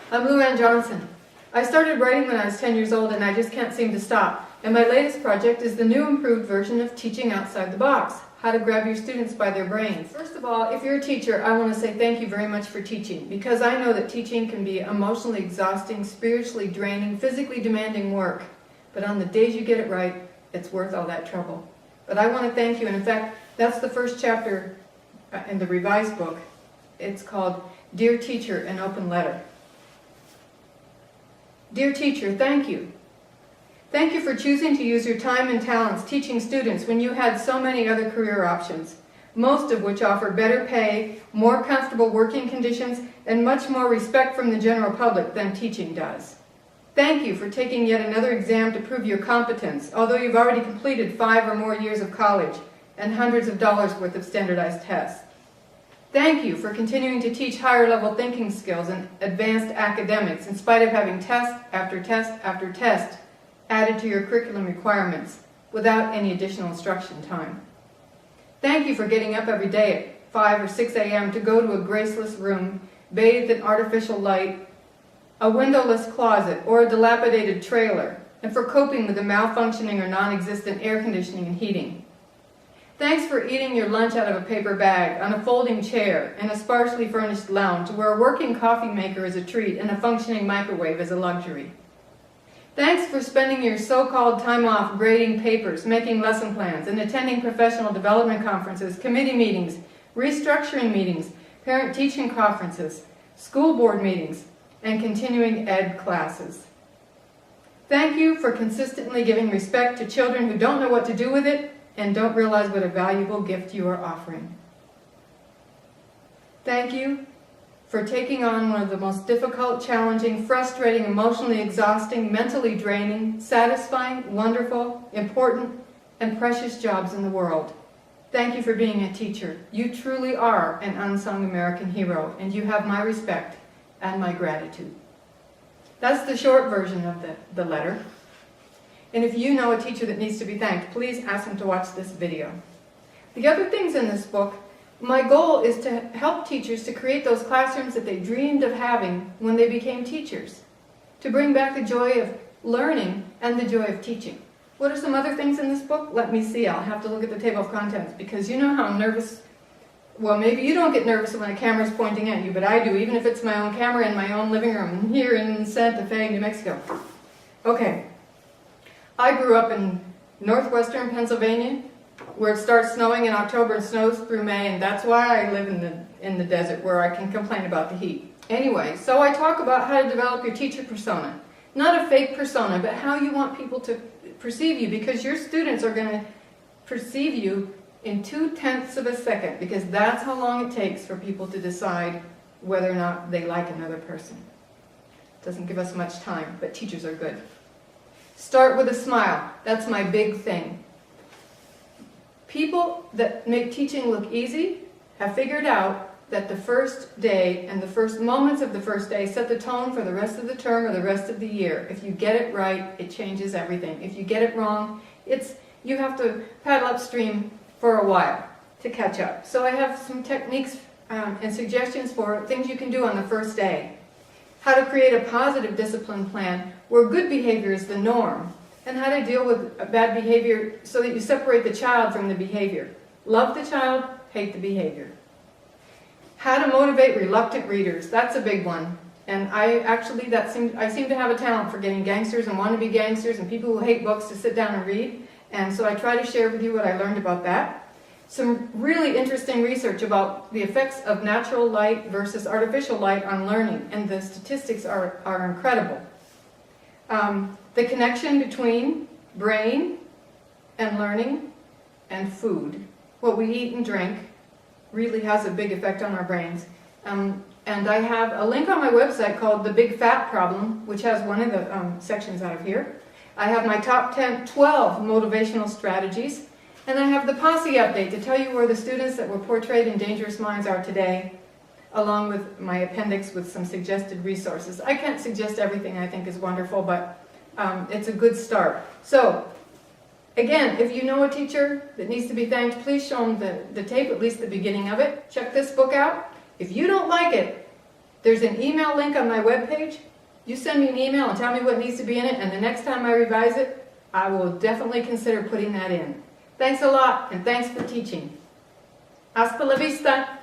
I'm Lou Ann Johnson. I started writing when I was 10 years old and I just can't seem to stop. And my latest project is the new improved version of Teaching Outside the Box, how to grab your students by their brains. First of all, if you're a teacher, I want to say thank you very much for teaching, because I know that teaching can be emotionally exhausting, spiritually draining, physically demanding work. But on the days you get it right, it's worth all that trouble. But I want to thank you, and in fact, that's the first chapter in the revised book. It's called Dear Teacher, an Open Letter. Dear teacher, thank you. Thank you for choosing to use your time and talents teaching students when you had so many other career options, most of which offer better pay, more comfortable working conditions, and much more respect from the general public than teaching does. Thank you for taking yet another exam to prove your competence, although you've already completed 5 or more years of college and hundreds of dollars worth of standardized tests. Thank you for continuing to teach higher-level thinking skills and advanced academics in spite of having test after test after test added to your curriculum requirements without any additional instruction time. Thank you for getting up every day at 5 or 6 a.m. to go to a graceless room, bathed in artificial light, a windowless closet, or a dilapidated trailer, and for coping with the malfunctioning or non-existent air conditioning and heating. Thanks for eating your lunch out of a paper bag, on a folding chair, in a sparsely furnished lounge where a working coffee maker is a treat and a functioning microwave is a luxury. Thanks for spending your so-called time off grading papers, making lesson plans, and attending professional development conferences, committee meetings, restructuring meetings, parent-teaching conferences, school board meetings, and continuing ed classes. Thank you for consistently giving respect to children who don't know what to do with it and don't realize what a valuable gift you are offering. Thank you for taking on one of the most difficult, challenging, frustrating, emotionally exhausting, mentally draining, satisfying, wonderful, important, and precious jobs in the world. Thank you for being a teacher. You truly are an unsung American hero, and you have my respect and my gratitude. That's the short version of the letter. And if you know a teacher that needs to be thanked, please ask them to watch this video. The other things in this book, my goal is to help teachers to create those classrooms that they dreamed of having when they became teachers, to bring back the joy of learning and the joy of teaching. What are some other things in this book? Let me see. I'll have to look at the table of contents, because you know how nervous, well, maybe you don't get nervous when a camera's pointing at you, but I do, even if it's my own camera in my own living room here in Santa Fe, New Mexico. Okay. I grew up in northwestern Pennsylvania, where it starts snowing in October and snows through May, and that's why I live in the desert, where I can complain about the heat. Anyway, so I talk about how to develop your teacher persona. Not a fake persona, but how you want people to perceive you, because your students are going to perceive you in 0.2 of a second, because that's how long it takes for people to decide whether or not they like another person. It doesn't give us much time, but teachers are good. Start with a smile. That's my big thing. People that make teaching look easy have figured out that the first day and the first moments of the first day set the tone for the rest of the term or the rest of the year. If you get it right, it changes everything. If you get it wrong, you have to paddle upstream for a while to catch up. So I have some techniques and suggestions for things you can do on the first day. How to create a positive discipline plan where good behavior is the norm, and how to deal with bad behavior so that you separate the child from the behavior. Love the child, hate the behavior. How to motivate reluctant readers. That's a big one. And I seem to have a talent for getting gangsters and wannabe gangsters and people who hate books to sit down and read. And so I try to share with you what I learned about that. Some really interesting research about the effects of natural light versus artificial light on learning, and the statistics are incredible. The connection between brain and learning and food, what we eat and drink, really has a big effect on our brains. And I have a link on my website called The Big Fat Problem, which has one of the sections out of here. I have my top 12 motivational strategies. And I have the Posse update to tell you where the students that were portrayed in Dangerous Minds are today, along with my appendix with some suggested resources. I can't suggest everything I think is wonderful, but it's a good start. So, again, if you know a teacher that needs to be thanked, please show them the tape, at least the beginning of it. Check this book out. If you don't like it, There's an email link on my webpage. You send me an email and tell me what needs to be in it, and the next time I revise it, I will definitely consider putting that in. Thanks a lot, and thanks for teaching. Hasta la vista.